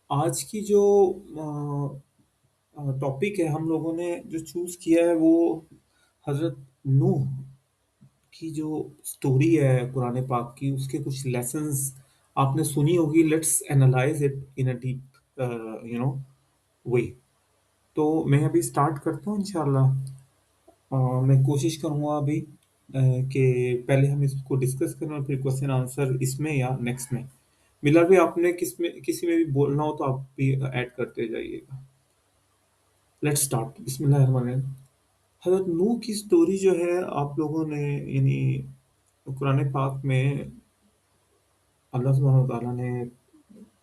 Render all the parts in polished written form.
آج کی جو ٹاپک ہے ہم لوگوں نے جو چوز کیا ہے وہ حضرت نوح کی جو سٹوری ہے قرآن پاک کی، اس کے کچھ لیسنز آپ نے سنی ہوگی. Let's analyze it in a deep way. تو میں ابھی اسٹارٹ کرتا ہوں انشاءاللہ. میں کوشش کروں گا ابھی کہ پہلے ہم اس کو ڈسکس کریں اور پھر کوشچن آنسر اس میں یا نیکسٹ میں. بلال بھی آپ نے کسی میں بھی بولنا ہو تو آپ بھی ایڈ کرتے جائیے گا. Let's start. بسم اللہ الرحمن الرحیم. حضرت نوح کی سٹوری جو ہے آپ لوگوں نے یعنی قرآن پاک میں اللہ سبحانہ وتعالیٰ نے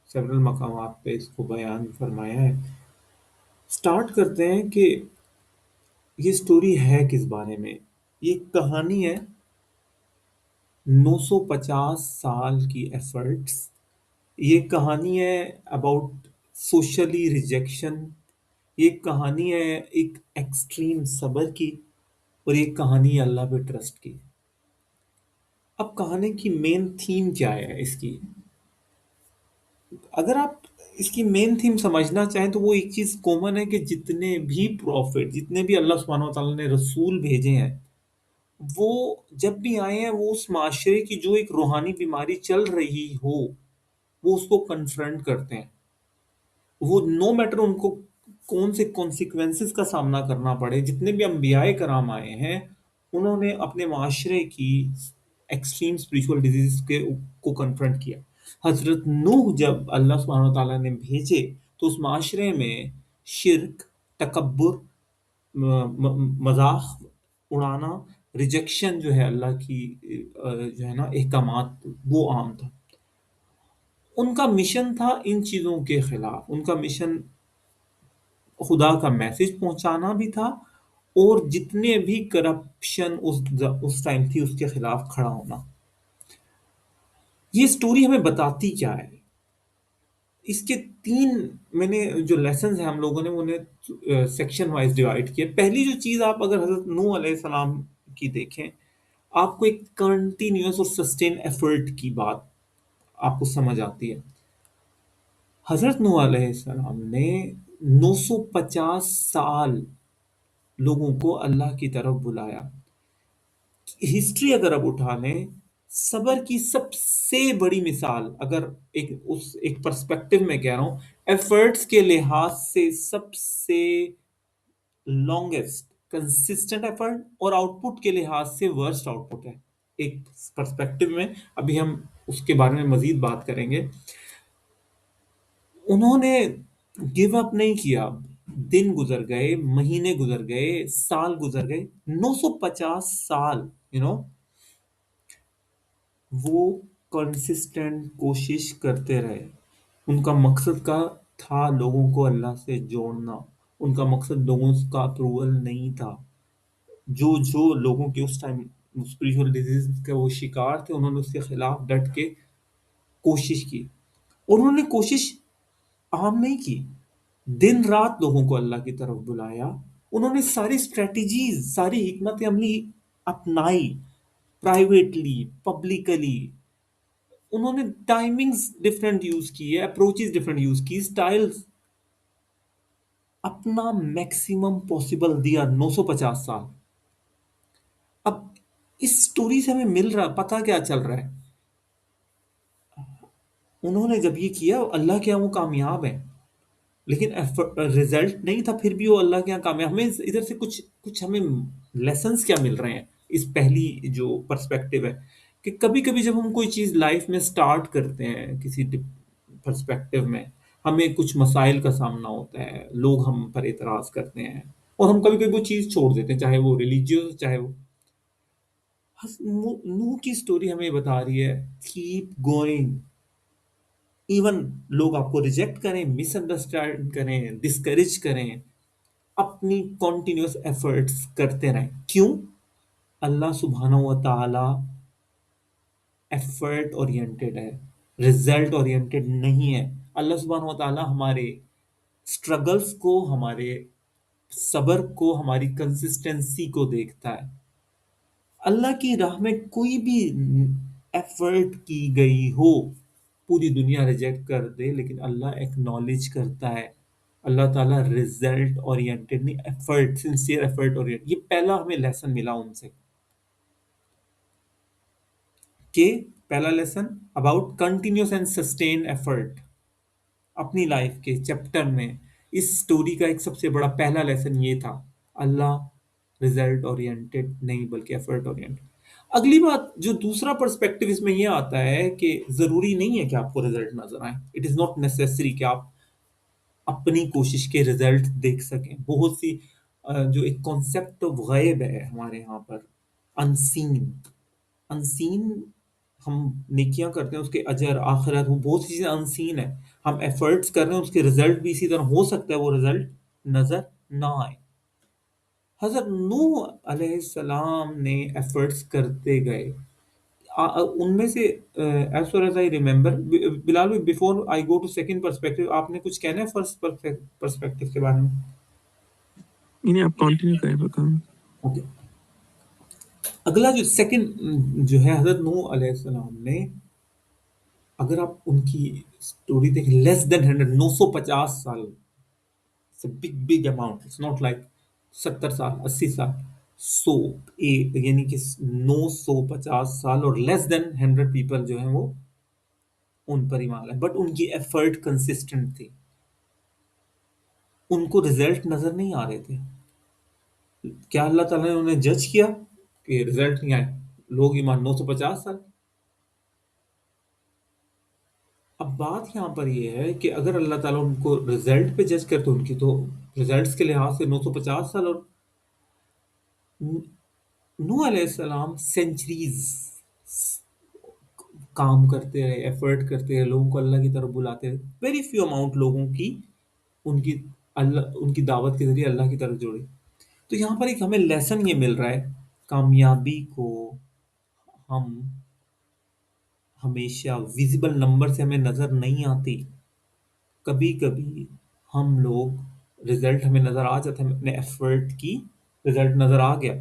سیورل مقامات پہ اس کو بیان فرمایا ہے. سٹارٹ کرتے ہیں کہ یہ سٹوری ہے کس بارے میں. یہ ایک کہانی ہے 950 سال کی ایفرٹس. یہ کہانی ہے اباؤٹ سوشلی ریجیکشن. یہ کہانی ہے ایک ایکسٹریم صبر کی، اور یہ کہانی ہے اللہ پہ ٹرسٹ کی. اب کہانی کی مین تھیم کیا ہے اس کی؟ اگر آپ اس کی مین تھیم سمجھنا چاہیں تو وہ ایک چیز کامن ہے کہ جتنے بھی پروفٹ، جتنے بھی اللہ سبحانہ وتعالیٰ نے رسول بھیجے ہیں، وہ جب بھی آئے ہیں وہ اس معاشرے کی جو ایک روحانی بیماری چل رہی ہو وہ اس کو کنفرنٹ کرتے ہیں. وہ نو میٹر ان کو کون سے کانسیکوینسز کا سامنا کرنا پڑے. جتنے بھی انبیاء کرام آئے ہیں انہوں نے اپنے معاشرے کی ایکسٹریم اسپریچول ڈیزیز کو کنفرنٹ کیا. حضرت نوح جب اللہ سبحانہ وتعالیٰ نے بھیجے تو اس معاشرے میں شرک، تکبر، مذاق اڑانا، ریجیکشن جو ہے اللہ کی جو ہے نا احکامات، وہ عام تھا. ان کا مشن تھا ان چیزوں کے خلاف. ان کا مشن خدا کا میسج پہنچانا بھی تھا، اور جتنے بھی کرپشن اس ٹائم تھی اس کے خلاف کھڑا ہونا. یہ سٹوری ہمیں بتاتی کیا ہے؟ اس کے تین میں نے جو لیسنز ہیں ہم لوگوں نے انہیں سیکشن وائز ڈیوائڈ کیا. پہلی جو چیز آپ اگر حضرت نوح علیہ السلام کی دیکھیں، آپ کو ایک کنٹینیوس اور سسٹین ایفرٹ کی بات آپ کو سمجھ آتی ہے. حضرت نوح علیہ السلام نے 950 سال لوگوں کو اللہ کی طرف بلایا. ہسٹری اگر اب اٹھا لیں، صبر کی سب سے بڑی مثال، اگر ایک پرسپیکٹو میں کہہ رہا ہوں، ایفرٹس کے لحاظ سے سب سے لانگسٹ کنسسٹنٹ ایفرٹ، اور آؤٹ پٹ کے لحاظ سے ورسٹ آؤٹ پٹ ہے. ایک پرسپیکٹو میں ابھی ہم اس کے بارے میں مزید بات کریں گے. انہوں نے گیو اپ نہیں کیا. دن گزر گئے، مہینے گزر گئے، سال گزر گئے، 950 سال وہ کنسسٹنٹ کوشش کرتے رہے. ان کا مقصد کا تھا لوگوں کو اللہ سے جوڑنا. ان کا مقصد لوگوں کا اپروول نہیں تھا. جو لوگوں کے اس ٹائم اسپریچول ڈیزیز کے وہ شکار تھے، انہوں نے اس کے خلاف ڈٹ کے کوشش کی. اور انہوں نے کوشش عام نہیں کی، دن رات لوگوں کو اللہ کی طرف بلایا. انہوں نے ساری اسٹریٹجیز، ساری حکمت عملی اپنائی، پرائیویٹلی، پبلکلی. انہوں نے ٹائمنگز ڈفرینٹ یوز کی ہے، اپروچز ڈفرینٹ یوز کی، سٹائلز. اپنا میکسیمم پاسبل دیا 950 سال. اب اس سٹوری سے ہمیں مل رہا پتہ کیا چل رہا ہے؟ انہوں نے جب یہ کیا اللہ کے یہاں وہ کامیاب ہیں، لیکن رزلٹ نہیں تھا، پھر بھی وہ اللہ کے یہاں کامیاب. ہمیں ادھر سے کچھ ہمیں لیسنس کیا مل رہے ہیں؟ اس پہلی جو پرسپیکٹو ہے کہ کبھی کبھی جب ہم کوئی چیز لائف میں سٹارٹ کرتے ہیں کسی پرسپیکٹو میں، ہمیں کچھ مسائل کا سامنا ہوتا ہے، لوگ ہم پر اعتراض کرتے ہیں، اور ہم کبھی کبھی وہ چیز چھوڑ دیتے ہیں، چاہے وہ ریلیجیوس، چاہے وہ نوح کی سٹوری ہمیں بتا رہی ہے کیپ گوئنگ. ایون لوگ آپ کو ریجیکٹ کریں، مس انڈرسٹینڈ کریں، ڈسکریج کریں، اپنی کنٹینیوس ایفرٹس کرتے رہیں. کیوں؟ اللہ سبحانہ و تعالی ایفرٹ اورینٹڈ ہے، رزلٹ اورینٹڈ نہیں ہے. اللہ سبحانہ و تعالی ہمارے اسٹرگلس کو، ہمارے صبر کو، ہماری کنسسٹنسی کو دیکھتا ہے. اللہ کی راہ میں کوئی بھی ایفرٹ کی گئی ہو، پوری دنیا ریجیکٹ کر دے لیکن اللہ ایکنالج کرتا ہے. اللہ تعالیٰ ریزلٹ اورینٹیڈ نہیں، ایفرٹ، سنسیئر ایفرٹ اورینٹیڈ. یہ پہلا ہمیں لیسن ملا ان سے، کہ پہلا lesson about continuous and sustain effort. اپنی لائف کے چیپٹر میں اس سٹوری کا ایک سب سے بڑا پہلا لیسن یہ تھا، اللہ ریزلٹ اورینٹیڈ نہیں بلکہ ایفرٹ اورینٹیڈ. اگلی بات جو دوسرا پرسپیکٹو اس میں یہ آتا ہے کہ ضروری نہیں ہے کہ آپ کو رزلٹ نظر آئیں. اٹ از ناٹ نیسیسری کہ آپ اپنی کوشش کے رزلٹ دیکھ سکیں. بہت سی جو ایک کانسیپٹ غیب ہے ہمارے یہاں پر، انسین. انسین ہم نیکیاں کرتے ہیں اس کے اجر آخرت، وہ بہت سی چیزیں انسین ہیں. ہم ایفرٹس کر رہے ہیں اس کے رزلٹ بھی اسی طرح ہو سکتا ہے وہ رزلٹ نظر نہ آئے. حضرت نوح علیہ السلام نے ایفرٹس کرتے گئے. ان میں سے as far as I remember, Bilal before I go to second perspective, آپ نے کچھ کہنا ہے فرسٹ پرسپیکٹو کے بارے میں؟ نہیں، آپ کنٹینیو کریں بکام. اوکے. اگلا جو سیکنڈ جو ہے، حضرت نوح علیہ السلام نے، اگر آپ ان کی سٹوری دیکھیں، لیس دین 100، 950 سال، big amount. It's not like 70 سال 80 سال. سو یعنی کہ 950 سال اور لیس دین 100 پیپل جو ہیں وہ ان پر ایمان لائے، بٹ ان کی ایفرٹ کنسسٹنٹ تھی. ان کو رزلٹ نظر نہیں آ رہے تھے. کیا اللہ تعالیٰ نے انہیں جج کیا کہ رزلٹ نہیں آئے؟ لوگ ایمان 950 سال. اب بات یہاں پر یہ ہے کہ اگر اللہ تعالیٰ ان کو رزلٹ پہ جج کرے تو ان کی تو رزلٹس کے لحاظ سے 950 سال. اور نوح علیہ السلام سینچریز کام کرتے رہے، ایفرٹ کرتے رہے، لوگوں کو اللہ کی طرف بلاتے رہے. ویری فیو اماؤنٹ لوگوں کی ان کی دعوت کے ذریعے اللہ کی طرف جوڑی. تو یہاں پر ایک ہمیں لیسن یہ مل رہا ہے، کامیابی کو ہم ہمیشہ ویزیبل نمبر سے ہمیں نظر نہیں آتی. کبھی کبھی ہم لوگ رزلٹ ہمیں نظر آ جاتا ہے، ہم اپنے ایفرٹ کی رزلٹ نظر آ گیا،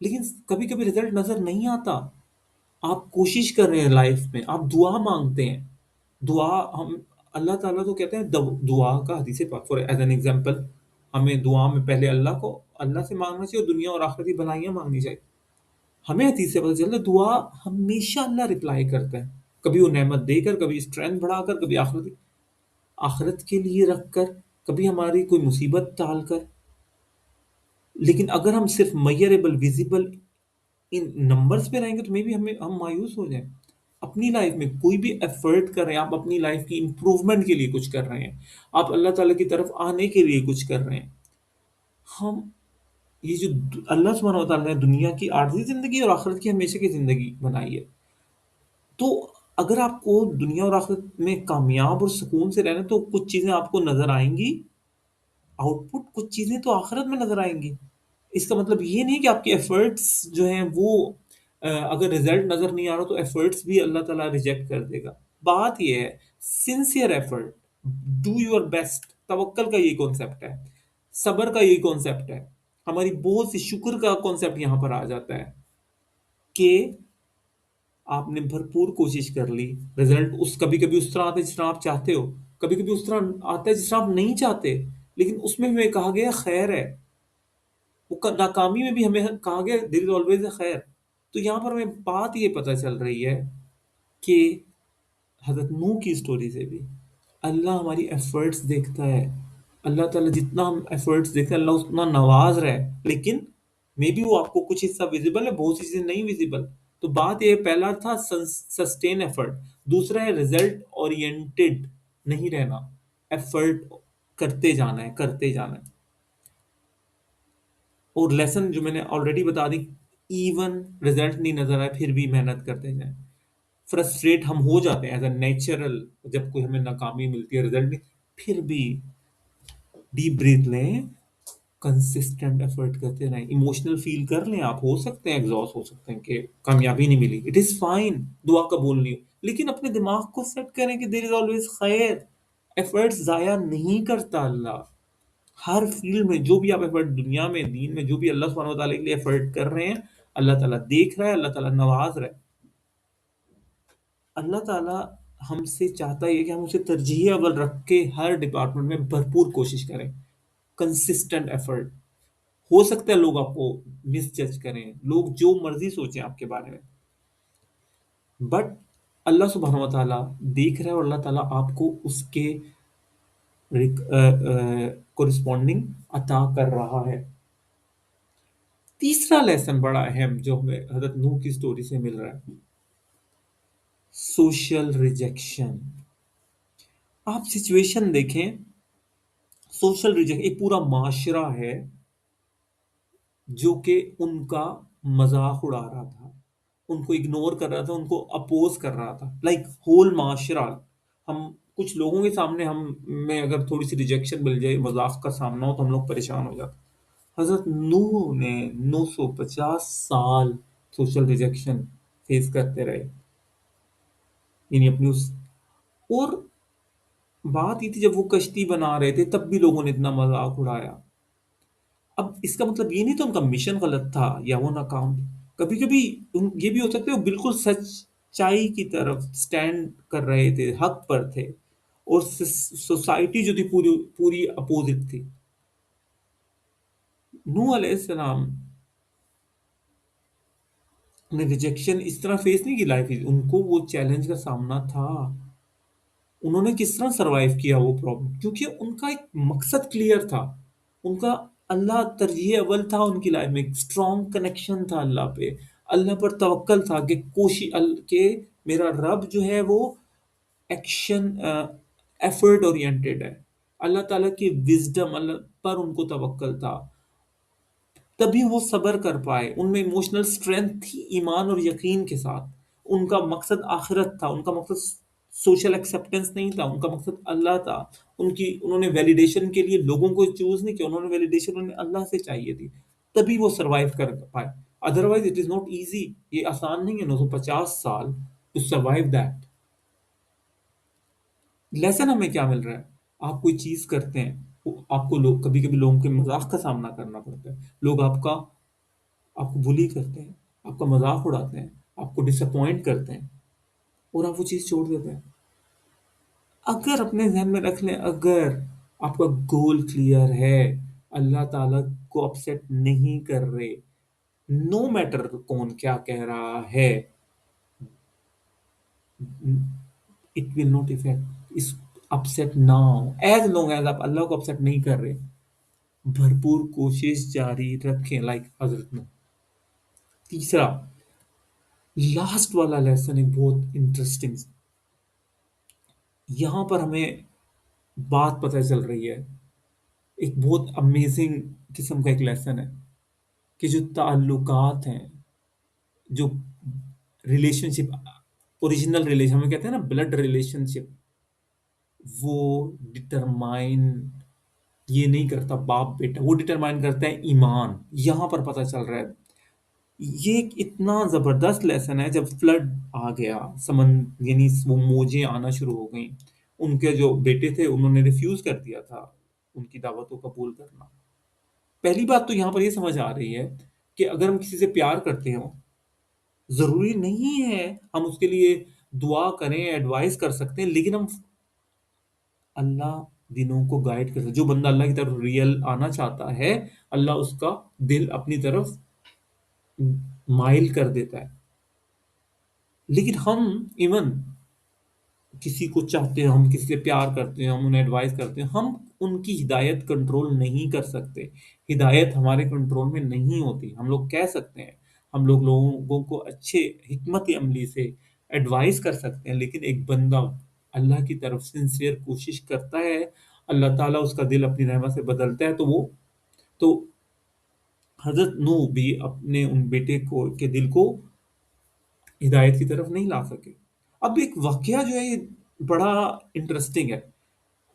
لیکن کبھی کبھی رزلٹ نظر نہیں آتا. آپ کوشش کر رہے ہیں لائف میں، آپ دعا مانگتے ہیں. دعا ہم اللہ تعالیٰ تو کہتے ہیں دعا کا حدیث پاک، فار ایز این ایگزامپل، ہمیں دعا میں پہلے اللہ سے مانگنا چاہیے اور دنیا اور آخرت کی بھلائیاں مانگنی چاہیے. ہمیں حدیث سے پتہ چلتا ہے دعا ہمیشہ اللہ رپلائی کرتا ہے، کبھی وہ نعمت دے کر، کبھی اسٹرینتھ بڑھا کر، کبھی آخرت کے لیے رکھ کر، کبھی ہماری کوئی مصیبت ٹال کر. لیکن اگر ہم صرف میئریبل ویزیبل ان نمبرز پہ رہیں گے تو مے بی ہم مایوس ہو جائیں. اپنی لائف میں کوئی بھی ایفرٹ کر رہے ہیں، آپ اپنی لائف کی امپروومنٹ کے لیے کچھ کر رہے ہیں، آپ اللہ تعالیٰ کی طرف آنے کے لیے کچھ کر رہے ہیں. ہم یہ جو اللہ سبحانہ و تعالیٰ نے دنیا کی عارضی زندگی اور آخرت کی ہمیشہ کی زندگی بنائی ہے، تو اگر آپ کو دنیا اور آخرت میں کامیاب اور سکون سے رہنا تو کچھ چیزیں آپ کو نظر آئیں گی آؤٹ پٹ، کچھ چیزیں تو آخرت میں نظر آئیں گی. اس کا مطلب یہ نہیں کہ آپ کے ایفرٹس جو ہیں وہ اگر رزلٹ نظر نہیں آ رہا تو ایفرٹس بھی اللہ تعالیٰ ریجیکٹ کر دے گا. بات یہ ہے sincere effort, do your best. توکل کا یہی کانسیپٹ ہے، صبر کا یہی کانسیپٹ ہے، ہماری بہت سی شکر کا کانسیپٹ یہاں پر آ جاتا ہے کہ آپ نے بھرپور کوشش کر لی، رزلٹ کبھی کبھی اس طرح آتا ہے جس طرح آپ چاہتے ہو، کبھی کبھی اس طرح آتا ہے جس طرح آپ نہیں چاہتے، لیکن اس میں ہمیں کہا گیا خیر ہے. وہ ناکامی میں بھی ہمیں کہا گیا دیر از آلویز اے خیر. تو یہاں پر ہمیں بات یہ پتہ چل رہی ہے کہ حضرت نوح کی سٹوری سے بھی اللہ ہماری ایفرٹس دیکھتا ہے. اللہ تعالیٰ جتنا ہم ایفرٹس دیکھتے ہیں اللہ اتنا نواز رہا ہے، لیکن مے بی وہ آپ کو کچھ حصہ ویزیبل ہے، بہت سی چیزیں نہیں ویزیبل. تو بات یہ پہلا تھا سسٹین ایفرٹ، دوسرا ہے ریزلٹ اورینٹیڈ نہیں رہنا، ایفرٹ کرتے جانا ہے کرتے جانا ہے. اور لیسن جو میں نے آلریڈی بتا دی، ایون رزلٹ نہیں نظر آئے پھر بھی محنت کرتے جائیں. فرسٹریٹ ہم ہو جاتے ہیں ایز اے نیچرل، جب کوئی ہمیں ناکامی ملتی ہے رزلٹ نہیں، پھر بھی ڈیپ بریتھ لیں، کنسسٹنٹ ایفرٹ کرتے رہیں. ایموشنل فیل کر لیں، آپ ہو سکتے ہیں ایگزاسٹ، ہو سکتے ہیں کہ کامیابی نہیں ملی، اٹ از فائن، دعا قبول نہیں ہو، لیکن اپنے دماغ کو سیٹ کریں کہ دیر از آلویز خیر. ایفرٹس ضائع نہیں کرتا اللہ. ہر فیلڈ میں جو بھی آپ ایفرٹ دنیا میں دین میں جو بھی اللہ سبحانہ و تعالیٰ کے لیے ایفرٹ کر رہے ہیں، اللہ تعالیٰ دیکھ رہا ہے، اللہ تعالیٰ نواز رہا ہے. اللہ تعالیٰ ہم سے چاہتا ہے کہ ہم اسے ترجیح اول رکھ کے ہر ڈپارٹمنٹ میں بھرپور کوشش کریں، کنسسٹنٹ ایفرٹ. ہو سکتا ہے لوگ آپ کو مس جج کریں، لوگ جو مرضی سوچیں آپ کے بارے میں، بٹ اللہ سبحانہ و تعالیٰ دیکھ رہا ہے، اور اللہ تعالیٰ آپ کو اس کے کورسپونڈنگ عطا کر رہا ہے. تیسرا لیسن بڑا اہم جو ہمیں حضرت نوح کی سٹوری سے مل رہا ہے، سوشل ریجیکشن. آپ سچویشن دیکھیں، سوشل ریجیکشن ایک پورا معاشرہ ہے جو کہ ان کا مذاق اڑا رہا تھا، ان کو اگنور کر رہا تھا، ان کو اپوز کر رہا تھا، لائک ہول معاشرہ. ہم کچھ لوگوں کے سامنے ہم میں اگر تھوڑی سی ریجیکشن مل جائے، مذاق کا سامنا ہو، تو ہم لوگ پریشان ہو جاتے. حضرت نوح نے 950 سال سوشل ریجیکشن فیس کرتے رہے، یعنی اپنی اس. اور بات یہ تھی جب وہ کشتی بنا رہے تھے تب بھی لوگوں نے اتنا مذاق اڑایا. اب اس کا مطلب یہ نہیں تو ان کا مشن غلط تھا یا وہ ناکام تھے. کبھی کبھی یہ بھی ہو سکتا ہے وہ بالکل سچائی کی طرف سٹینڈ کر رہے تھے، حق پر تھے، اور سوسائٹی جو تھی پوری پوری اپوزٹ تھی. نوح علیہ السلام نے ریجیکشن اس طرح فیس نہیں کی لائف، ان کو وہ چیلنج کا سامنا تھا. انہوں نے کس طرح سروائیو کیا وہ پرابلم، کیونکہ ان کا ایک مقصد کلیئر تھا. ان کا اللہ ترجیح اول تھا، ان کی لائف میں ایک اسٹرانگ کنیکشن تھا اللہ پہ، اللہ پر توکل تھا کہ کہ میرا رب جو ہے وہ ایکشن ایفرٹ اورینٹیڈ ہے. اللہ تعالیٰ کی وزڈم اللہ پر ان کو توکل تھا، تبھی وہ صبر کر پائے. ان میں ایموشنل اسٹرینتھ تھی ایمان اور یقین کے ساتھ. ان کا مقصد آخرت تھا، ان کا مقصد سوشل ایکسیپٹنس نہیں تھا، ان کا مقصد اللہ تھا. انہوں نے ویلیڈیشن کے لیے لوگوں کو چوز نہیں کیا، انہوں نے ویلیڈیشن انہیں اللہ سے چاہیے تھی، تبھی وہ سروائیو کر پائے. Otherwise it is not easy. یہ آسان نہیں ہے 950 سال ٹو سروائیو دیٹ. لیسن ہمیں کیا مل رہا ہے؟ آپ کوئی چیز کرتے ہیں، آپ کو لوگ کبھی کبھی لوگوں کے مذاق کا سامنا کرنا پڑتا ہے. لوگ آپ کو بلی کرتے ہیں، آپ کا مذاق اڑاتے ہیں، آپ کو ڈس اپوائنٹ کرتے ہیں، اور آپ وہ چیز چھوڑ دیتے ہیں. اگر اپنے ذہن میں رکھ لیں، اگر آپ کا گول کلیئر ہے، اللہ تعالیٰ کو اپسیٹ نہیں کر رہے، نو میٹر کون کیا کہہ رہا ہے، اٹ ول ناٹ افیکٹ اس اپسیٹ نہ ہو. ایز لانگ ایز آپ اللہ کو اپسیٹ نہیں کر رہے، بھرپور کوشش جاری رکھیں لائک حضرت نے. تیسرا لاسٹ والا لیسن ایک بہت انٹرسٹنگ، یہاں پر ہمیں بات پتہ چل رہی ہے، ایک بہت امیزنگ قسم کا ایک لیسن ہے کہ جو تعلقات ہیں، جو ریلیشن شپ، اوریجنل ریلیشن ہمیں کہتے ہیں نا بلڈ ریلیشن شپ، وہ ڈٹرمائن یہ نہیں کرتا باپ بیٹا، وہ ڈٹرمائن کرتا ہے ایمان. یہاں پر پتہ چل رہا ہے. یہ ایک اتنا زبردست لیسن ہے. جب فلڈ آ گیا، یعنی وہ موجیں آنا شروع ہو گئیں، ان کے جو بیٹے تھے انہوں نے ریفیوز کر دیا تھا ان کی دعوت کو قبول کرنا. پہلی بات تو یہاں پر یہ سمجھ آ رہی ہے کہ اگر ہم کسی سے پیار کرتے ہوں، ضروری نہیں ہے ہم اس کے لیے دعا کریں، ایڈوائز کر سکتے ہیں، لیکن ہم اللہ دلوں کو گائیڈ کر سکتے. جو بندہ اللہ کی طرف ریئل آنا چاہتا ہے، اللہ اس کا دل اپنی طرف مائل کر دیتا ہے. لیکن ہم ایون کسی کو چاہتے ہیں، ہم کسی سے پیار کرتے ہیں، ہم انہیں ایڈوائز کرتے ہیں، ہم ان کی ہدایت کنٹرول نہیں کر سکتے. ہدایت ہمارے کنٹرول میں نہیں ہوتی. ہم لوگ کہہ سکتے ہیں، ہم لوگوں کو اچھے حکمت عملی سے ایڈوائز کر سکتے ہیں، لیکن ایک بندہ اللہ کی طرف سنسیئر کوشش کرتا ہے، اللہ تعالیٰ اس کا دل اپنی رحمت سے بدلتا ہے. تو حضرت نوح بھی اپنے ان بیٹے کے دل کو ہدایت کی طرف نہیں لا سکے. اب ایک واقعہ جو ہے یہ بڑا انٹرسٹنگ ہے.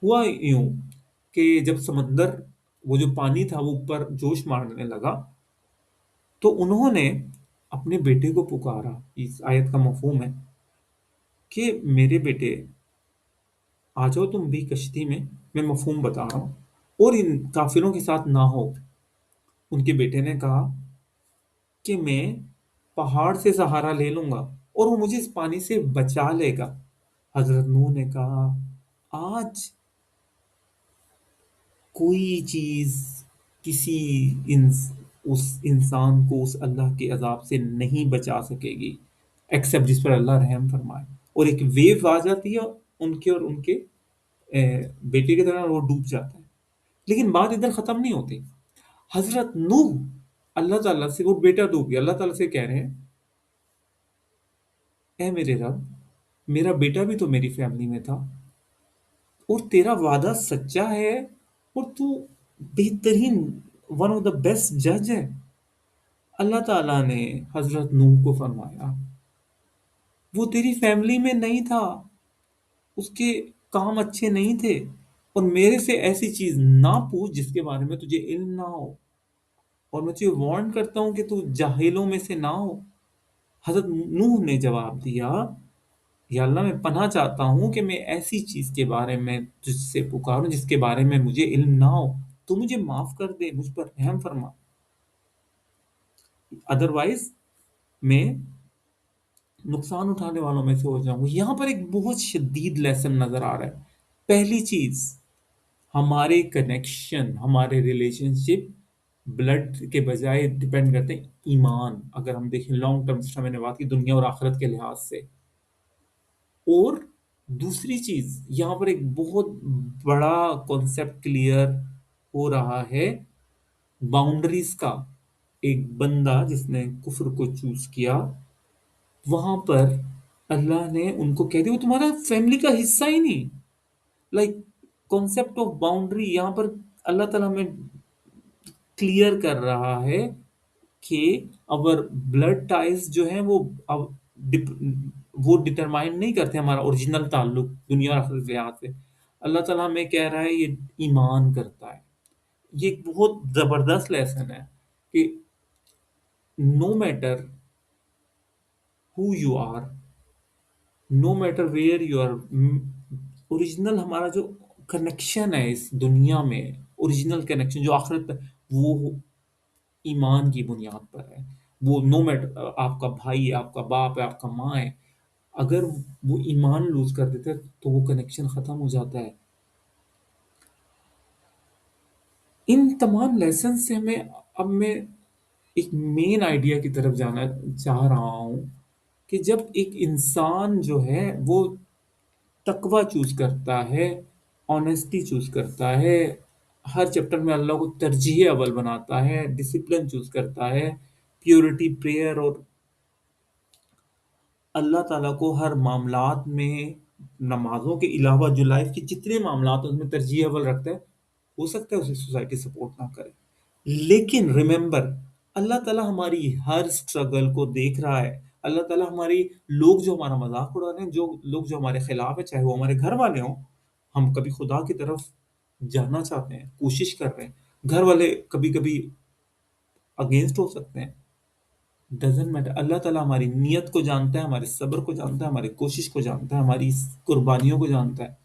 ہوا یوں کہ جب سمندر وہ جو پانی تھا وہ اوپر جوش مارنے لگا، تو انہوں نے اپنے بیٹے کو پکارا. اس آیت کا مفہوم ہے کہ میرے بیٹے آ جاؤ تم بھی کشتی میں مفہوم بتا رہا ہوں، اور ان کافروں کے ساتھ نہ ہو. ان کے بیٹے نے کہا کہ میں پہاڑ سے سہارا لے لوں گا اور وہ مجھے اس پانی سے بچا لے گا. حضرت نوح نے کہا آج کوئی چیز کسی اس انسان کو اس اللہ کے عذاب سے نہیں بچا سکے گی ایکسپٹ جس پر اللہ رحم فرمائے. اور ایک ویو آ جاتی ہے ان کے اور ان کے بیٹے کے درمیان، وہ ڈوب جاتا ہے. لیکن بات ادھر ختم نہیں ہوتی. حضرت نوح اللہ تعالیٰ سے، وہ بیٹا ڈوب گیا، اللہ تعالیٰ سے کہہ رہے ہیں اے میرے رب، میرا بیٹا بھی تو میری فیملی میں تھا اور تیرا وعدہ سچا ہے اور تو بہترین ون آف دا بیسٹ جج ہے. اللہ تعالیٰ نے حضرت نوح کو فرمایا وہ تیری فیملی میں نہیں تھا، اس کے کام اچھے نہیں تھے، اور میرے سے ایسی چیز نہ پوچھ جس کے بارے میں تجھے علم نہ ہو، اور میں تجھے وارن کرتا ہوں کہ تو جاہلوں میں سے نہ ہو. حضرت نوح نے جواب دیا یا اللہ میں پناہ چاہتا ہوں کہ میں ایسی چیز کے بارے میں تجھ سے پکاروں جس کے بارے میں مجھے علم نہ ہو، تو مجھے معاف کر دے، مجھ پر رحم فرما، ادروائز میں نقصان اٹھانے والوں میں سے ہو جاؤں گا. یہاں پر ایک بہت شدید لیسن نظر آ رہا ہے. پہلی چیز، ہمارے کنیکشن، ہمارے ریلیشن شپ بلڈ کے بجائے ڈپینڈ کرتے ہیں ایمان. اگر ہم دیکھیں لانگ ٹرم سسٹم میں نے بات کی دنیا اور آخرت کے لحاظ سے. اور دوسری چیز یہاں پر ایک بہت بڑا کانسیپٹ کلیئر ہو رہا ہے باؤنڈریز کا. ایک بندہ جس نے کفر کو چوز کیا، وہاں پر اللہ نے ان کو کہہ دیا وہ تمہارا فیملی کا حصہ ہی نہیں. لائک کانسیپٹ آف باؤنڈری یہاں پر اللہ تعالیٰ میں کلیئر کر رہا ہے کہ اور بلڈ ٹائز جو ہیں اب وہ ڈٹرمائن نہیں کرتے ہمارا اوریجنل تعلق دنیا اور آخرت کے لحاظ سے. اللہ تعالیٰ ہمیں کہہ رہا ہے یہ ایمان کرتا ہے. یہ ایک بہت زبردست لیسن ہے کہ no matter who you are, no matter where you are, original ہمارا جو کنیکشن ہے اس دنیا میں، اوریجنل کنیکشن جو آخرت تک، وہ ایمان کی بنیاد پر ہے. وہ نو میٹر آپ کا بھائی ہے، آپ کا باپ ہے، آپ کا ماں ہے، اگر وہ ایمان لوز کر دیتا ہے تو وہ کنیکشن ختم ہو جاتا ہے. ان تمام لیسن سے میں ایک مین آئیڈیا کی طرف جانا چاہ رہا ہوں کہ جب ایک انسان جو ہے وہ تقوی چوز کرتا ہے، آنیسٹی چوز کرتا ہے، ہر چیپٹر میں اللہ کو ترجیح اول بناتا ہے، ڈسپلن چوز کرتا ہے، پیورٹی، پریئر، اور اللہ تعالیٰ کو ہر معاملات میں نمازوں کے علاوہ جو لائف کے جتنے معاملات ہیں اس میں ترجیح اول رکھتا ہے. ہو سکتا ہے اسے سوسائٹی سپورٹ نہ کرے، لیکن ریممبر اللہ تعالیٰ ہماری ہر سٹرگل کو دیکھ رہا ہے. اللہ تعالیٰ ہماری لوگ جو ہمارا مذاق اڑا رہے ہیں، جو لوگ جو ہمارے خلاف ہیں، چاہے وہ ہمارے گھر والے ہوں، ہم کبھی خدا کی طرف جانا چاہتے ہیں، کوشش کر رہے ہیں، گھر والے کبھی کبھی اگینسٹ ہو سکتے ہیں، ڈزنٹ میٹر. اللہ تعالیٰ ہماری نیت کو جانتا ہے، ہمارے صبر کو جانتا ہے، ہماری کوشش کو جانتا ہے، ہماری قربانیوں کو جانتا ہے.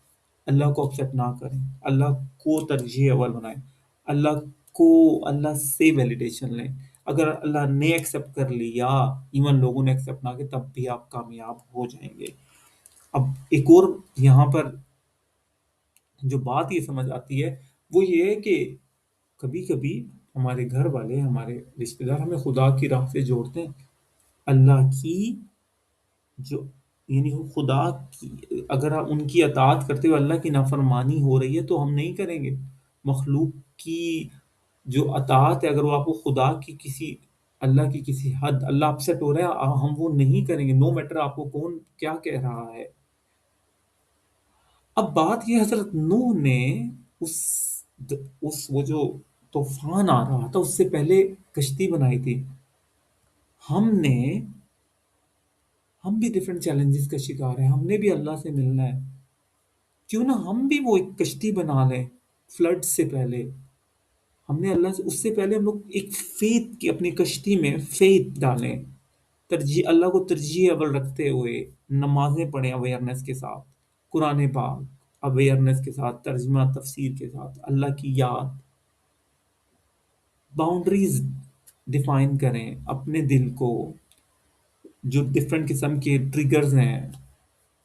اللہ کو اکسیپٹ نہ کریں، اللہ کو ترجیح اول بنائیں، اللہ سے ویلیڈیشن لیں. اگر اللہ نے ایکسیپٹ کر لیا، ایون لوگوں نے ایکسیپٹ نہ کیا، تب بھی آپ کامیاب ہو جائیں گے. اب ایک اور یہاں پر جو بات یہ سمجھ آتی ہے وہ یہ ہے کہ کبھی کبھی ہمارے گھر والے، ہمارے رشتہ دار ہمیں خدا کی راہ سے جوڑتے ہیں. اللہ کی جو یعنی خدا کی، اگر آپ ان کی اطاعت کرتے ہوئے اللہ کی نافرمانی ہو رہی ہے تو ہم نہیں کریں گے. مخلوق کی جو اطاعت ہے، اگر وہ آپ کو خدا کی کسی، اللہ کی کسی حد، اللہ اپسیٹ ہو رہا ہے، ہم وہ نہیں کریں گے، نو میٹر آپ کو کون کیا کہہ رہا ہے. اب بات یہ حضرت نوح نے اس وہ جو طوفان آ رہا تھا اس سے پہلے کشتی بنائی تھی. ہم بھی ڈفرینٹ چیلنجز کا شکار ہیں، ہم نے بھی اللہ سے ملنا ہے. کیوں نہ ہم بھی وہ ایک کشتی بنا لیں فلڈ سے پہلے. ہم نے اللہ سے اس سے پہلے ہم لوگ ایک فیتھ کی اپنی کشتی میں فیتھ ڈالیں، ترجیح اللہ کو ترجیح اول رکھتے ہوئے نمازیں پڑھیں اویئرنیس کے ساتھ، قرآن پاک اویئرنیس کے ساتھ، ترجمہ تفسیر کے ساتھ، اللہ کی یاد. باؤنڈریز ڈیفائن کریں اپنے دل کو. جو ڈفرینٹ قسم کے ٹریگرز ہیں